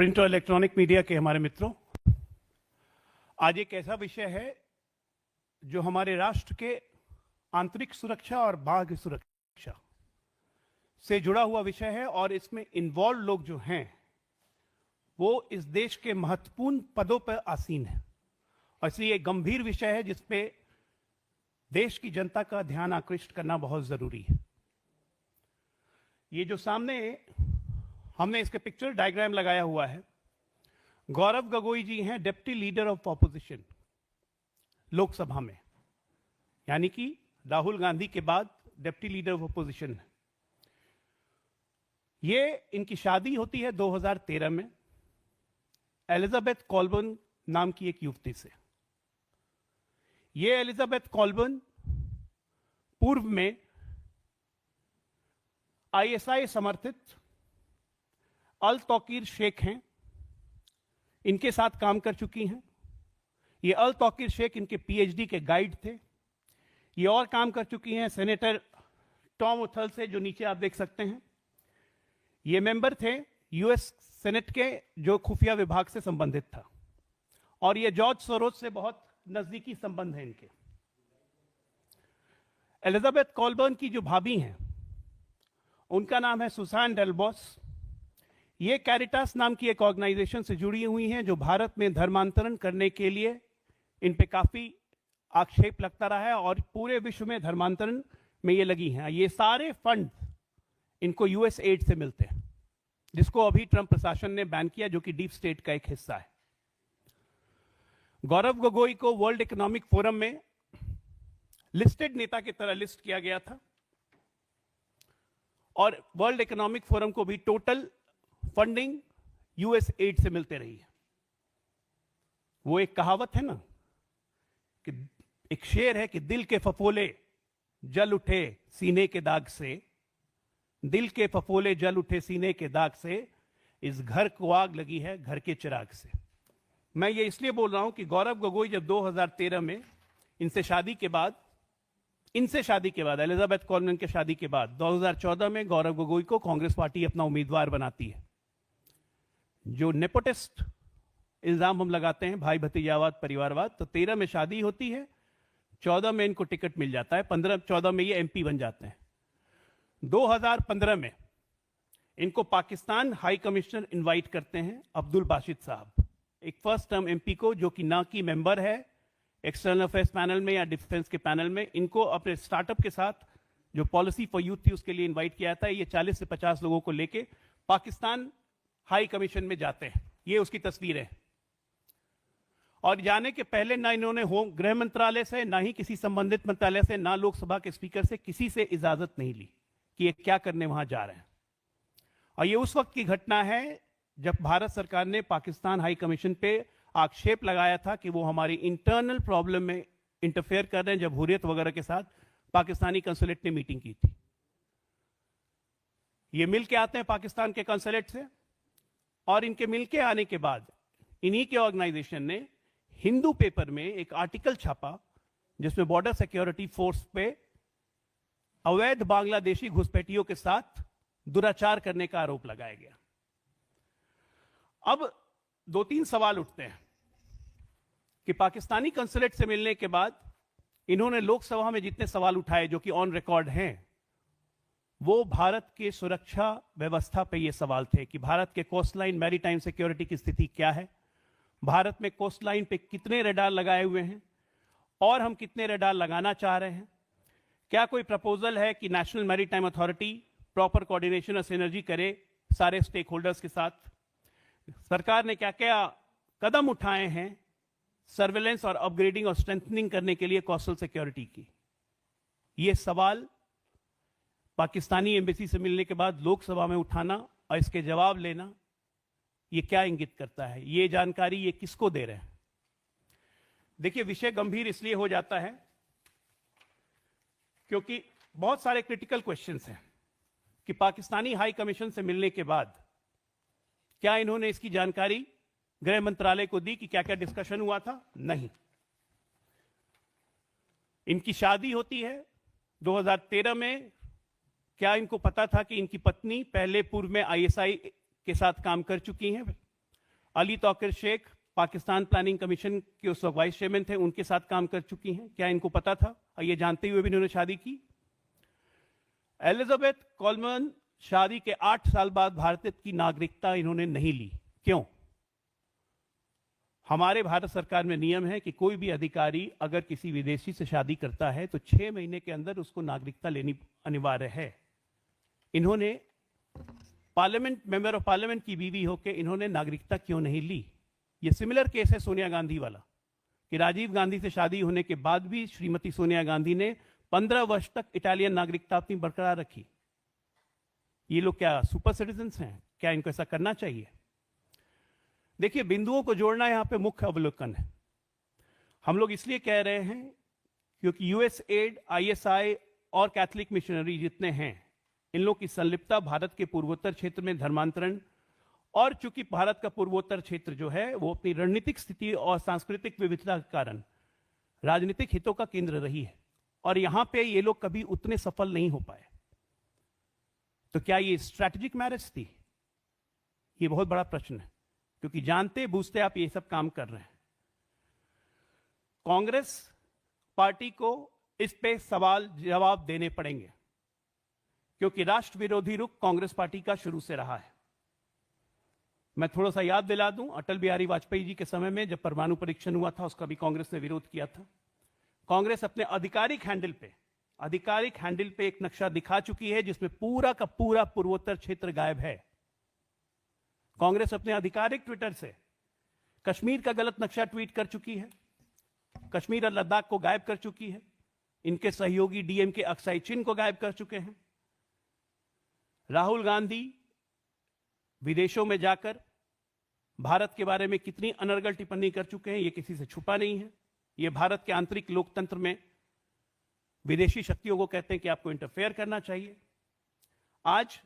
Print और electronic media के हमारे मित्रों, आज एक ऐसा विषय है जो हमारे राष्ट्र के आंतरिक सुरक्षा और बाह्य सुरक्षा से जुड़ा हुआ विषय है और इसमें इन्वॉल्व लोग जो हैं वो इस देश के महत्वपूर्ण पदों पर आसीन हैं और इसलिए एक गंभीर विषय है जिस पे देश की जनता का ध्यान आकृष्ट करना बहुत जरूरी है। ये जो सामने हमने इसके पिक्चर डायग्राम लगाया हुआ है, गौरव गोगोई जी हैं deputy leader of opposition Lok Sabha में, यानी कि राहुल गांधी के बाद डिप्टी लीडर ऑफ ऑपोजिशन है। ये इनकी शादी होती है 2013 में एलिजाबेथ कॉल्बर्न नाम की एक युवती से। ये एलिजाबेथ कॉल्बर्न पूर्व में आईएसआई समर्थित अल तौकीर शेख हैं, इनके साथ काम कर चुकी हैं। ये अल तौकीर शेख इनके पीएचडी के गाइड थे। ये और काम कर चुकी हैं सेनेटर टॉम उथल से, जो नीचे आप देख सकते हैं। ये मेंबर थे यूएस सेनेट के, जो खुफिया विभाग से संबंधित था, और ये जॉर्ज सोरोस से बहुत नजदीकी संबंध है इनके। एलिजाबेथ कॉल्बर्न की जो भाभी हैं उनका नाम है सुसान डेलबॉस। ये कैरिटास नाम की एक ऑर्गेनाइजेशन से जुड़ी हुई हैं जो भारत में धर्मांतरण करने के लिए इन पे काफी आक्षेप लगता रहा है और पूरे विश्व में धर्मांतरण में ये लगी हैं। ये सारे फंड इनको यूएस एड से मिलते हैं, जिसको अभी ट्रंप प्रशासन ने बैन किया, जो कि डीप स्टेट का एक हिस्सा है। गौरव गोगोई को वर्ल्ड इकोनॉमिक फोरम में लिस्टेड नेता की तरह लिस्ट किया गया था और वर्ल्ड इकोनॉमिक फोरम को भी टोटल फंडिंग यूएस एड से मिलते रही है। वो एक कहावत है ना कि एक शेर है कि दिल के फफोले जल उठे सीने के दाग से, दिल के फफोले जल उठे सीने के दाग से, इस घर को आग लगी है घर के चिराग से। मैं ये इसलिए बोल रहा हूं कि गौरव गोगोई जब 2013 में इनसे शादी के बाद एलिजाबेथ कॉल्बर्न के शादी के बाद 2014 में गौरव गोगोई को कांग्रेस पार्टी अपना उम्मीदवार बनाती है। जो नेपोटिस्ट इल्जाम हम लगाते हैं, भाई भतीजावाद परिवारवाद, तो 13 में शादी होती है, 14 में इनको टिकट मिल जाता है, 14 में ये एमपी बन जाते हैं। 2015 में इनको पाकिस्तान हाई कमिश्नर इनवाइट करते हैं, अब्दुल बाशिद साहब, एक फर्स्ट टर्म एमपी को, जो कि ना की मेंबर है एक्सटर्नल अफेयर्स पैनल में या डिफेंस के पैनल में। इनको अपने स्टार्टअप के साथ जो पॉलिसी फॉर यूथ थी उसके लिए इनवाइट किया था। ये 40 से 50 लोगों को लेके पाकिस्तान हाई कमीशन में जाते हैं। ये उसकी तस्वीर है। और जाने के पहले ना इन्होंने होम गृह मंत्रालय से, ना ही किसी संबंधित मंत्रालय से, ना लोकसभा के स्पीकर से किसी से इजाजत नहीं ली कि ये क्या करने वहां जा रहे हैं। और ये उस वक्त की घटना है जब भारत सरकार ने पाकिस्तान हाई कमीशन पे आक्षेप लगाया था कि वो हमारी इंटरनल प्रॉब्लम में इंटरफेयर कर रहे हैं, जब हुर्रियत वगैरह के साथ पाकिस्तानी कंसुलेट ने मीटिंग की थी। ये मिल के आते हैं पाकिस्तान के कंसुलेट से, और इनके मिल के आने के बाद इन्हीं के ऑर्गेनाइजेशन ने हिंदू पेपर में एक आर्टिकल छापा जिसमें बॉर्डर सिक्योरिटी फोर्स पे अवैध बांग्लादेशी घुसपैठियों के साथ दुराचार करने का आरोप लगाया गया। अब 2-3 सवाल उठते हैं कि पाकिस्तानी कंसुलेट से मिलने के बाद इन्होंने लोकसभा में जितने सवाल उठाए, जो कि ऑन रिकॉर्ड हैं, वो भारत के सुरक्षा व्यवस्था पे ये सवाल थे कि भारत के कोस्ट लाइन मैरीटाइम सिक्योरिटी की स्थिति क्या है, भारत में कोस्ट लाइन पे कितने रडार लगाए हुए हैं और हम कितने रडार लगाना चाह रहे हैं, क्या कोई प्रपोजल है कि national maritime authority proper coordination और सिनर्जी करे सारे स्टेक होल्डर्स के साथ, सरकार ने क्या क्या कदम उठाए हैं सर्वेलेंस और अपग्रेडिंग और स्ट्रेंथनिंग करने के लिए कोस्टल सिक्योरिटी की। ये सवाल पाकिस्तानी एम्बेसी से मिलने के बाद लोकसभा में उठाना और इसके जवाब लेना, ये क्या इंगित करता है, ये जानकारी ये किसको दे रहे हैं? देखिए, विषय गंभीर इसलिए हो जाता है क्योंकि बहुत सारे क्रिटिकल क्वेश्चंस हैं कि पाकिस्तानी हाई कमीशन से मिलने के बाद क्या इन्होंने इसकी जानकारी गृह मंत्रालय को दी कि क्या क्या डिस्कशन हुआ था? नहीं। इनकी शादी होती है 2013 में। क्या इनको पता था कि इनकी पत्नी पहले पूर्व में आईएसआई के साथ काम कर चुकी हैं? अली तौकीर शेख पाकिस्तान प्लानिंग कमीशन के उस वक्त वाइस चेयरमैन थे, उनके साथ काम कर चुकी हैं। क्या इनको पता था? और ये जानते हुए भी इन्होंने शादी की। एलिजाबेथ कोलमन शादी के 8 साल बाद भारत की नागरिकता इन्होंने नहीं ली। क्यों? हमारे भारत सरकार में नियम है कि कोई भी अधिकारी अगर किसी विदेशी से शादी करता है तो 6 महीने के अंदर उसको नागरिकता लेनी अनिवार्य है। इन्होंने पार्लियामेंट मेंबर ऑफ पार्लियामेंट की बीवी होकर इन्होंने नागरिकता क्यों नहीं ली? ये सिमिलर केस है सोनिया गांधी वाला, कि राजीव गांधी से शादी होने के बाद भी श्रीमती सोनिया गांधी ने 15 वर्ष तक इटालियन नागरिकता अपनी बरकरार रखी। ये लोग क्या सुपर सिटीजन्स हैं? क्या इनको ऐसा करना चाहिए? देखिए, बिंदुओं को जोड़ना यहां पे मुख्य अवलोकन है। हम लोग इसलिए कह रहे हैं क्योंकि यूएसएड, आईएसआई और कैथोलिक मिशनरी जितने हैं, इन लोग की संलिप्तता भारत के पूर्वोत्तर क्षेत्र में धर्मांतरण, और चूंकि भारत का पूर्वोत्तर क्षेत्र जो है वो अपनी रणनीतिक स्थिति और सांस्कृतिक विविधता के कारण राजनीतिक हितों का केंद्र रही है, और यहां पे ये लोग कभी उतने सफल नहीं हो पाए। तो क्या ये स्ट्रैटेजिक मैरिज थी? ये बहुत बड़ा प्रश्न है, क्योंकि जानते बूझते आप ये सब काम कर रहे हैं। कांग्रेस पार्टी को इस पे सवाल जवाब देने पड़ेंगे, क्योंकि राष्ट्र विरोधी रुख कांग्रेस पार्टी का शुरू से रहा है। मैं थोड़ा सा याद दिला दूं, अटल बिहारी वाजपेयी जी के समय में जब परमाणु परीक्षण हुआ था, उसका भी कांग्रेस ने विरोध किया था। कांग्रेस अपने आधिकारिक हैंडल पे एक नक्शा दिखा चुकी है जिसमें पूरा का पूरा पूर्वोत्तर क्षेत्र गायब है। कांग्रेस अपने आधिकारिक ट्विटर से कश्मीर का गलत नक्शा ट्वीट कर चुकी है, कश्मीर और लद्दाख को गायब कर चुकी है, इनके सहयोगी डीएमके अक्साई चिन को गायब कर चुके हैं। राहुल गांधी विदेशों में जाकर भारत के बारे में कितनी अनर्गल टिप्पणी कर चुके हैं, ये किसी से छुपा नहीं है। ये भारत के आंतरिक लोकतंत्र में विदेशी शक्तियों को कहते हैं कि आपको इंटरफेयर करना चाहिए। आज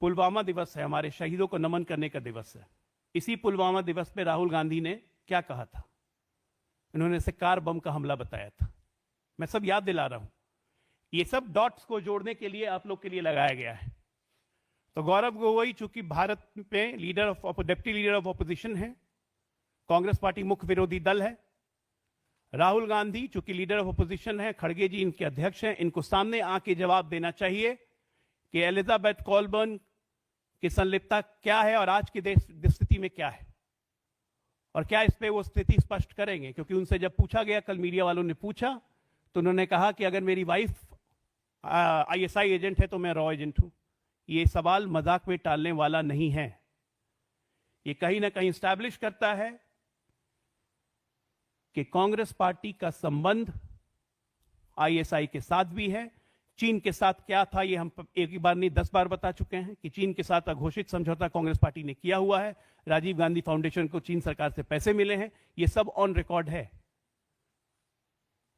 पुलवामा दिवस है, हमारे शहीदों को नमन करने का दिवस है। इसी पुलवामा दिवस पे राहुल गांधी ने क्या कहा था? इन्होंने इसे कार बम का हमला बताया था। मैं सब याद दिला रहा हूं, ये सब डॉट्स को जोड़ने के लिए आप लोग के लिए लगाया गया है। तो गौरव गोगोई चूंकि भारत में डिप्टी लीडर ऑफ ऑपोजिशन है, कांग्रेस पार्टी मुख्य विरोधी दल है। राहुल गांधी चूंकि लीडर ऑफ ऑपोजिशन है, खड़गे जी इनके अध्यक्ष हैं, इनको सामने आके जवाब देना चाहिए कि एलिजाबेथ कोलबर्न की संलिप्तता क्या है और आज की देश स्थिति में क्या है, और क्या इस पे वो स्थिति स्पष्ट करेंगे। क्योंकि उनसे जब पूछा गया, कल मीडिया वालों ने पूछा, तो उन्होंने कहा कि अगर मेरी वाइफ आईएसआई एजेंट है तो मैं रॉ एजेंट हूं। ये सवाल मजाक में टालने वाला नहीं है। ये कहीं ना कहीं स्टैब्लिश करता है कि कांग्रेस पार्टी का संबंध आईएसआई के साथ भी है। चीन के साथ क्या था, ये हम एक बार नहीं 10 बार बता चुके हैं कि चीन के साथ अघोषित समझौता कांग्रेस पार्टी ने किया हुआ है। राजीव गांधी फाउंडेशन को चीन सरकार से पैसे मिले हैं, ये सब ऑन रिकॉर्ड है।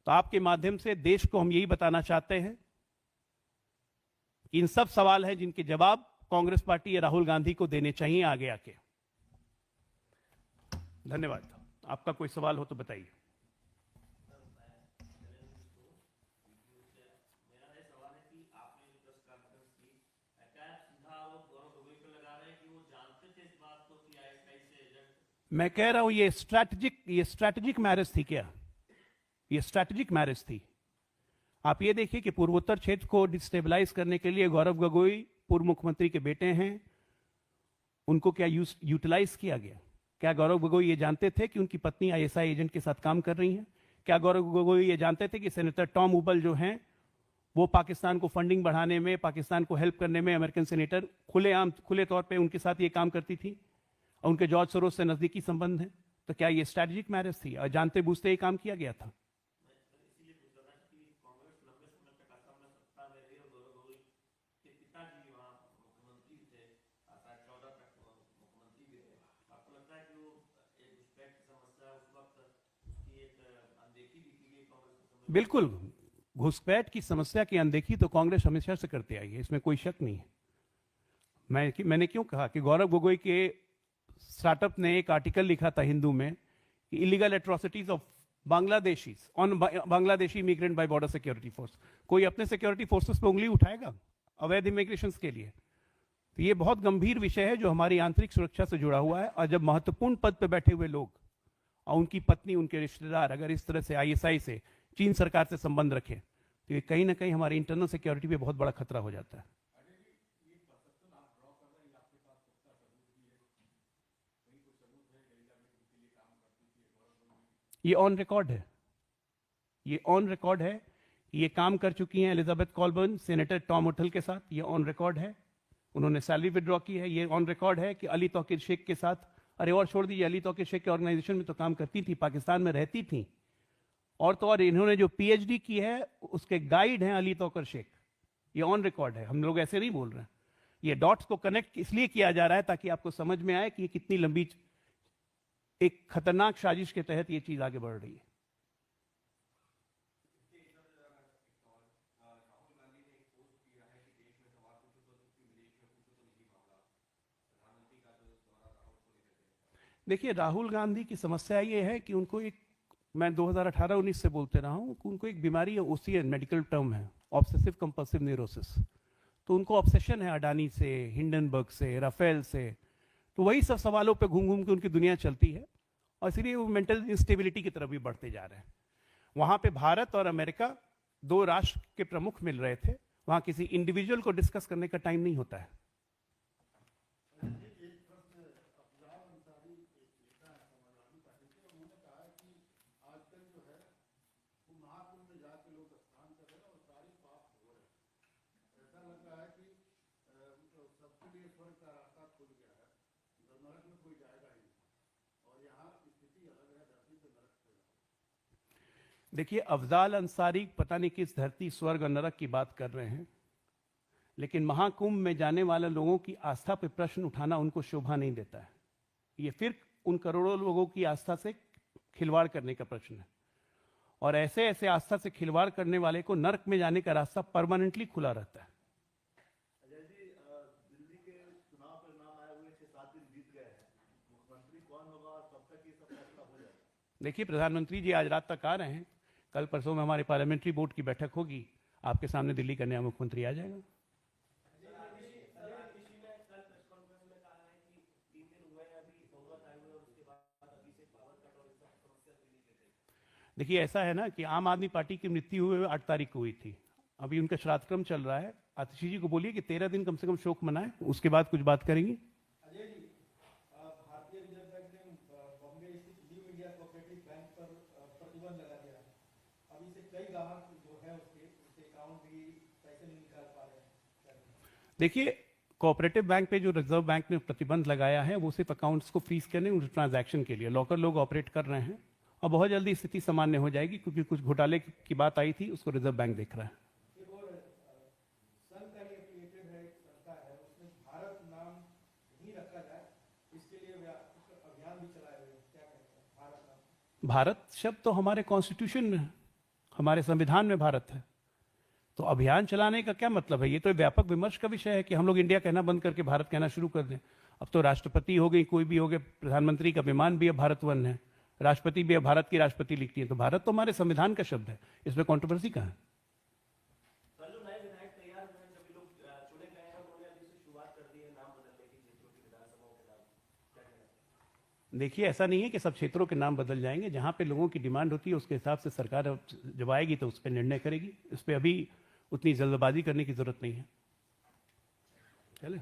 तो आपके माध्यम से देश को हम यही बताना चाहते हैं कि इन सब सवाल हैं जिनके जवाब कांग्रेस पार्टी या राहुल गांधी को देने चाहिए आगे आके। धन्यवाद। आपका कोई सवाल हो तो बताइए। मैं कह रहा हूं ये स्ट्रैटेजिक मैरिज थी क्या? ये स्ट्रैटेजिक मैरिज थी। आप ये देखिए कि पूर्वोत्तर क्षेत्र को डिस्टेबलाइज करने के लिए गौरव गोगोई पूर्व मुख्यमंत्री के बेटे हैं, उनको क्या यूटिलाइज किया गया? क्या गौरव गोगोई ये जानते थे कि उनकी पत्नी आईएसआई एजेंट के साथ काम कर रही हैं? क्या गौरव गोगोई ये जानते थे कि सेनेटर टॉम उबल जो हैं वो पाकिस्तान को फंडिंग बढ़ाने में, पाकिस्तान को हेल्प करने में, अमेरिकन सेनेटर खुले तौर पे उनके साथ ये काम करती थी और उनके जॉर्ज सोरोस से नजदीकी संबंध है? तो क्या ये स्ट्रैटेजिक मैरिज थी और जानते बूझते ये काम किया गया था? बिल्कुल, घुसपैठ की समस्या की अनदेखी तो कांग्रेस हमेशा से करते आई है, इसमें कोई शक नहीं है। मैंने क्यों कहा कि गौरव गोगोई के स्टार्टअप ने एक आर्टिकल लिखा था हिंदू में कि illegal atrocities of Bangladeshis on Bangladeshi immigrant bye border security force. कोई अपने सिक्योरिटी फोर्सेस पे उंगली उठाएगा अवैध इमिग्रेशन के लिए? तो ये बहुत गंभीर विषय है जो हमारी आंतरिक सुरक्षा से जुड़ा हुआ है। और जब महत्वपूर्ण पद पर बैठे हुए लोग और उनकी पत्नी, उनके रिश्तेदार अगर इस तरह से आईएसआई से, चीन सरकार से संबंध रखें, तो ये कहीं ना कहीं हमारी इंटरनल सिक्योरिटी पे बहुत बड़ा खतरा हो जाता है। ये ऑन रिकॉर्ड है, ये ऑन रिकॉर्ड है। ये काम कर चुकी हैं एलिजाबेथ कॉलबर्न सेनेटर टॉम ओटल के साथ, ये ऑन रिकॉर्ड है। उन्होंने सैलरी विड्रॉ की है, ये ऑन रिकॉर्ड है कि अली तौकीर शेख के साथ, अरे और छोड़ दीजिए, अली तौकीर शेख के ऑर्गेनाइजेशन में तो काम करती थी, पाकिस्तान में रहती थी। और तो और इन्होंने जो पीएचडी की है उसके गाइड हैं अली तौकीर शेख, ये ऑन रिकॉर्ड है। हम लोग ऐसे नहीं बोल रहे हैं। ये डॉट्स को कनेक्ट इसलिए किया जा रहा है ताकि आपको समझ में आए कि ये कितनी लंबी, एक खतरनाक साजिश के तहत ये चीज आगे बढ़ रही है। देखिए, राहुल गांधी की समस्या ये है कि उनको एक, मैं 2018-19 से बोलते रहा हूं कि उनको एक बीमारी है, ओसीएन मेडिकल टर्म है, ऑब्सेसिव कंपल्सिव न्यूरोसिस। तो उनको ऑब्सेशन है अडानी से, हिंडनबर्ग से, राफेल से। तो वही सब सवालों पे घूम घूम के उनकी दुनिया चलती है और इसलिए वो मेंटल इंस्टेबिलिटी की तरफ भी बढ़ते जा रहे हैं। वहां पे भारत और अमेरिका, दो राष्ट्र के प्रमुख मिल रहे थे, वहां किसी इंडिविजुअल को डिस्कस करने का टाइम नहीं होता है। देखिए, अफजाल अंसारी पता नहीं किस धरती स्वर्ग और नरक की बात कर रहे हैं, लेकिन महाकुंभ में जाने वाले लोगों की आस्था पर प्रश्न उठाना उनको शोभा नहीं देता है। ये फिर उन करोड़ों लोगों की आस्था से खिलवाड़ करने का प्रश्न है। और ऐसे ऐसे आस्था से खिलवाड़ करने वाले को नरक में जाने का रास्ता परमानेंटली खुला रहता है। अजय जी, दिल्ली के चुनाव परिणाम आए हुए 6-7 दिन बीत गए हैं, मुख्यमंत्री कौन होगा और कब तक ये सब फैसला हो जाएगा? देखिए, प्रधानमंत्री जी आज रात तक आ रहे हैं, कल परसों में हमारे पार्लियामेंट्री बोर्ड की बैठक होगी, आपके सामने दिल्ली का नया मुख्यमंत्री आ जाएगा। देखिए, ऐसा है ना कि आम आदमी पार्टी की मृत्यु हुई 8 तारीख को हुई थी, अभी उनका श्राद्ध क्रम चल रहा है। आतिशी जी को बोलिए कि 13 दिन कम से कम शोक मनाए, उसके बाद कुछ बात करेंगे। अजय जी, भारतीय रिजर्व बैंक ने बॉम्बे स्थित न्यू इंडिया कोऑपरेटिव बैंक पर प्रतिबंध लगा दिया है। अभी से कई ग्राहक जो है उसके अकाउंट भी पैसे नहीं निकाल पा रहे हैं। देखिए, कोऑपरेटिव बैंक पे जो रिजर्व बैंक ने प्रतिबंध लगाया है वो सिर्फ अकाउंट्स को फ्रीज करने, उन ट्रांजैक्शन के लिए। लॉकर लोग ऑपरेट कर रहे हैं और बहुत जल्दी स्थिति सामान्य हो जाएगी, क्योंकि कुछ घोटाले की बात आई थी, उसको रिजर्व बैंक देख रहा है। एक और संघ का ये एफिलिएटेड है, एक संस्था है, उसमें भारत नाम नहीं रखा जाए, इसके लिए अभियान भी चलाए हुए हैं, क्या कहते हैं? भारत नाम, भारत शब्द तो हमारे कॉन्स्टिट्यूशन में है, हमारे संविधान में भारत है, तो अभियान चलाने का क्या मतलब है? ये तो व्यापक विमर्श का विषय है कि हम लोग इंडिया कहना बंद करके भारत कहना शुरू कर दें। अब तो राष्ट्रपति हो गई, कोई भी हो गए, प्रधानमंत्री का विमान भी अब भारत वन है, राष्ट्रपति भी अब भारत की राष्ट्रपति लिखती है, तो भारत तो हमारे संविधान का शब्द है, इसमें कंट्रोवर्सी कहाँ है? सर, जो नए विधायक तैयार हुए हैं, सभी लोग चुने गए हैं, उन्होंने अभी से शुरुआत कर दी है नाम बदलने की, क्षेत्रों की विधानसभाओं के नाम, क्या कहना है? देखिए, ऐसा नहीं है कि सब क्षेत्रों के नाम बदल जाएंगे, जहां पे लोगों की डिमांड होती है उसके हिसाब से सरकार जब आएगी तो उस पर निर्णय करेगी। इस पर अभी उतनी जल्दबाजी करने की जरूरत नहीं है। चले।